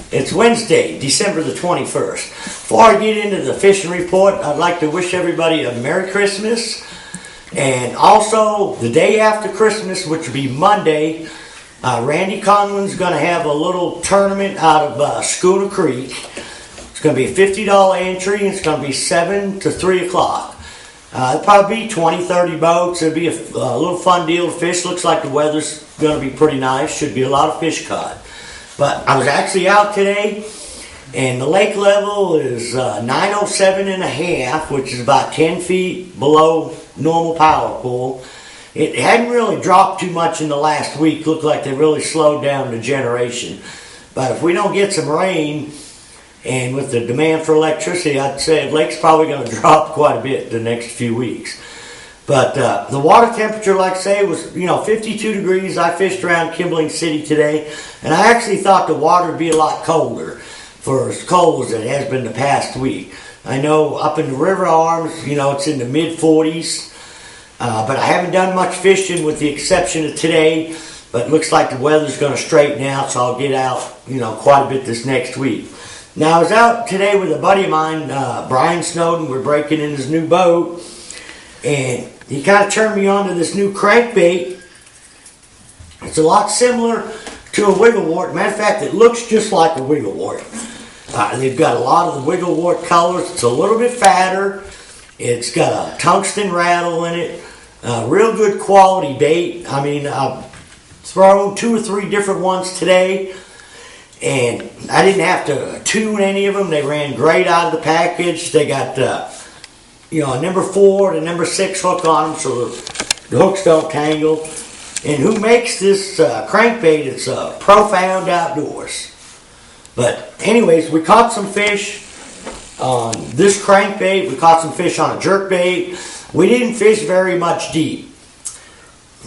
It's Wednesday, December the 21st. Before I get into the fishing report, I'd like to wish everybody a Merry Christmas. And also, the day after Christmas, which will be Monday, Randy Conlon's going to have a little tournament out of Schooner Creek. It's going to be a $50 entry, and it's going to be 7 to 3 o'clock. It'll probably be 20, 30 boats. It'll be a little fun deal to fish. Looks like the weather's going to be pretty nice. Should be a lot of fish caught. But I was actually out today, and the lake level is 907 and a half, which is about 10 feet below normal power pool. It hadn't really dropped too much in the last week. Looked like they really slowed down the generation. But if we don't get some rain, and with the demand for electricity, I'd say the lake's probably going to drop quite a bit the next few weeks. But the water temperature, like I say, was 52 degrees. I fished around Kimbling City today, and I actually thought the water would be a lot colder for as cold as it has been the past week. I know up in the river arms, it's in the mid-40s, but I haven't done much fishing with the exception of today. But it looks like the weather's going to straighten out, so I'll get out, quite a bit this next week. Now, I was out today with a buddy of mine, Brian Snowden. We're breaking in his new boat, and he kind of turned me on to this new crankbait. It's a lot similar to a wigglewort. Matter of fact, it looks just like a wigglewort. They've got a lot of the wigglewort colors. It's a little bit fatter. It's got a tungsten rattle in it. Real good quality bait. I mean, I've thrown 2 or 3 different ones today, and I didn't have to tune any of them. They ran great out of the package. They got a number 4 and a number 6 hook on them, so the hooks don't tangle. And who makes this crankbait? It's Profound Outdoors. But anyways, we caught some fish on this crankbait. We caught some fish on a jerkbait. We didn't fish very much deep.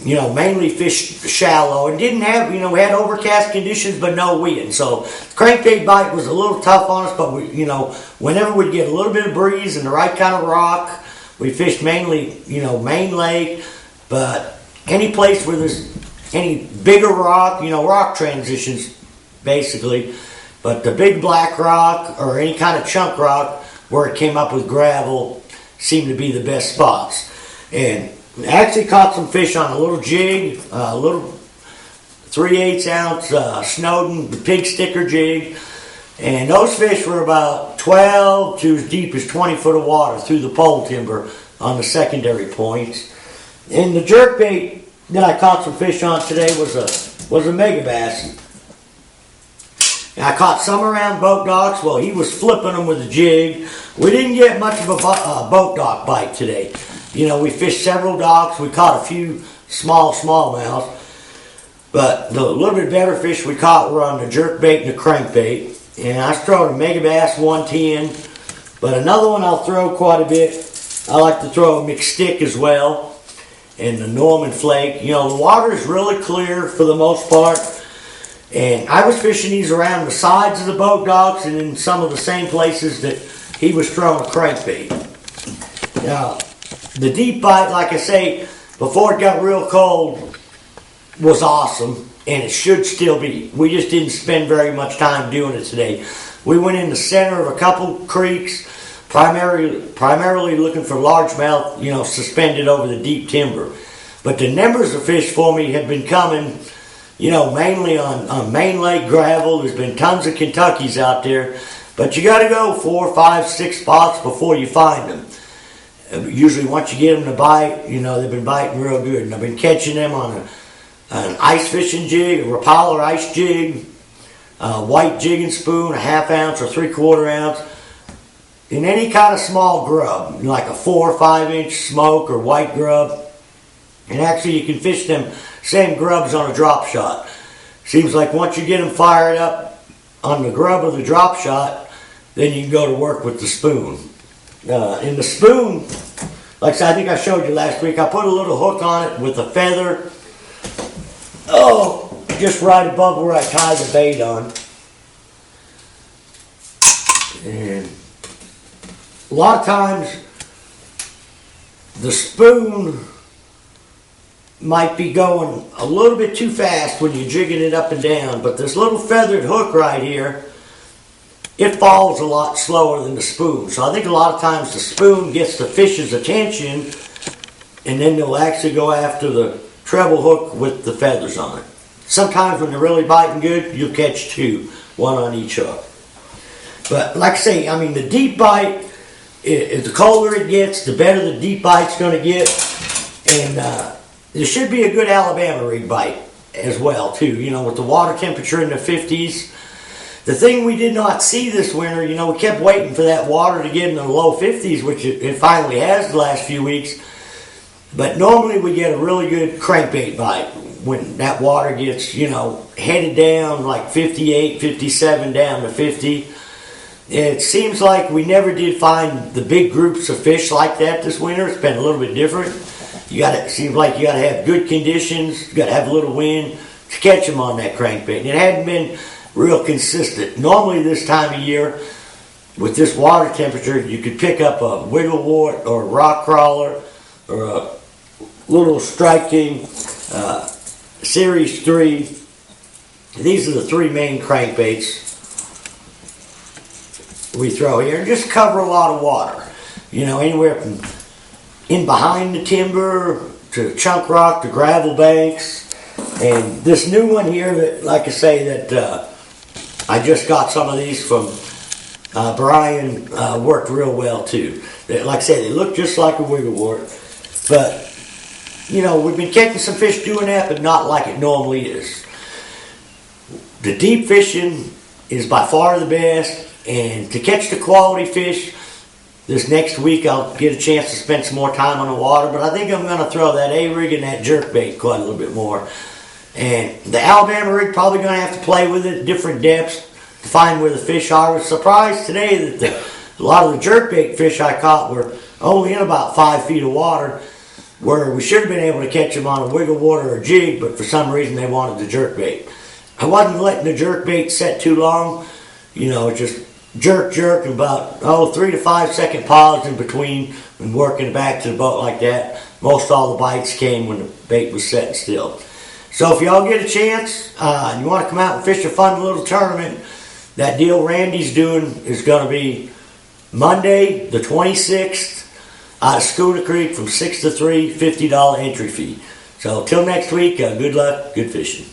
Mainly fished shallow, and didn't have, we had overcast conditions, but no wind. So the crankbait bite was a little tough on us, but whenever we'd get a little bit of breeze and the right kind of rock, we fished mainly, Main Lake, but any place where there's any bigger rock, rock transitions, basically. But the big black rock or any kind of chunk rock where it came up with gravel seemed to be the best spots. And I actually caught some fish on a little jig, a little 3/8 ounce Snowden, the pig sticker jig. And those fish were about 12 to as deep as 20 foot of water through the pole timber on the secondary points. And the jerkbait that I caught some fish on today was a mega bass. And I caught some around boat docks. Well, he was flipping them with a jig. We didn't get much of a boat dock bite today. We fished several docks. We caught a few smallmouth. But the little bit better fish we caught were on the jerkbait and the crankbait. And I was throwing a mega bass 110. But another one I'll throw quite a bit. I like to throw a mixed stick as well. And the Norman flake. The water is really clear for the most part. And I was fishing these around the sides of the boat docks and in some of the same places that he was throwing a crankbait. Now, the deep bite, like I say, before it got real cold, was awesome, and it should still be. We just didn't spend very much time doing it today. We went in the center of a couple creeks, primarily looking for largemouth, suspended over the deep timber. But the numbers of fish for me have been coming, mainly on Main Lake gravel. There's been tons of Kentuckys out there, but you got to go 4, 5, 6 spots before you find them. Usually once you get them to bite, they've been biting real good. And I've been catching them on an ice fishing jig, a Rapala ice jig, a white jigging spoon, a 1/2 ounce or 3/4 ounce, in any kind of small grub, like a 4 or 5 inch smoke or white grub. And actually you can fish them same grubs on a drop shot. Seems like once you get them fired up on the grub or the drop shot, then you can go to work with the spoon. In the spoon, like I said, I think I showed you last week, I put a little hook on it with a feather. Just right above where I tie the bait on. And a lot of times, the spoon might be going a little bit too fast when you're jigging it up and down, but this little feathered hook right here it falls a lot slower than the spoon. So I think a lot of times the spoon gets the fish's attention, and then they'll actually go after the treble hook with the feathers on it. Sometimes when they're really biting good, you'll catch two, one on each hook. But like I say, I mean, the deep bite, the colder it gets, the better the deep bite's going to get. And there should be a good Alabama rig bite as well, too. You know, with the water temperature in the 50s. The thing we did not see this winter, you know, we kept waiting for that water to get in the low 50s, which it finally has the last few weeks. But normally we get a really good crankbait bite when that water gets, you know, headed down like 58, 57 down to 50. It seems like we never did find the big groups of fish like that this winter. It's been a little bit different. It seems like you got to have good conditions, you got to have a little wind to catch them on that crankbait. And it hadn't been real consistent. Normally this time of year, with this water temperature, you could pick up a wigglewort or a rock crawler or a little striking Series 3. These are the three main crankbaits we throw here, and just cover a lot of water. You know, anywhere from in behind the timber to chunk rock to gravel banks. And this new one here that, like I say, that I just got some of these from Brian, worked real well too. Like I said, they look just like a wigglewort, but you know, we've been catching some fish doing that, but not like it normally is. The deep fishing is by far the best, and to catch the quality fish, this next week I'll get a chance to spend some more time on the water, but I think I'm going to throw that A-rig and that jerkbait quite a little bit more. And the Alabama rig, probably going to have to play with it at different depths to find where the fish are. I was surprised today that a lot of the jerkbait fish I caught were only in about 5 feet of water, where we should have been able to catch them on a wigglewort or a jig, but for some reason they wanted the jerkbait. I wasn't letting the jerkbait set too long. You know, just jerk, and about 3 to 5 second pause in between when working back to the boat like that. Most all the bites came when the bait was set still. So if y'all get a chance, and you want to come out and fish a fun little tournament, that deal Randy's doing is going to be Monday the 26th out of Schooner Creek from 6 to 3, $50 entry fee. So till next week, good luck, good fishing.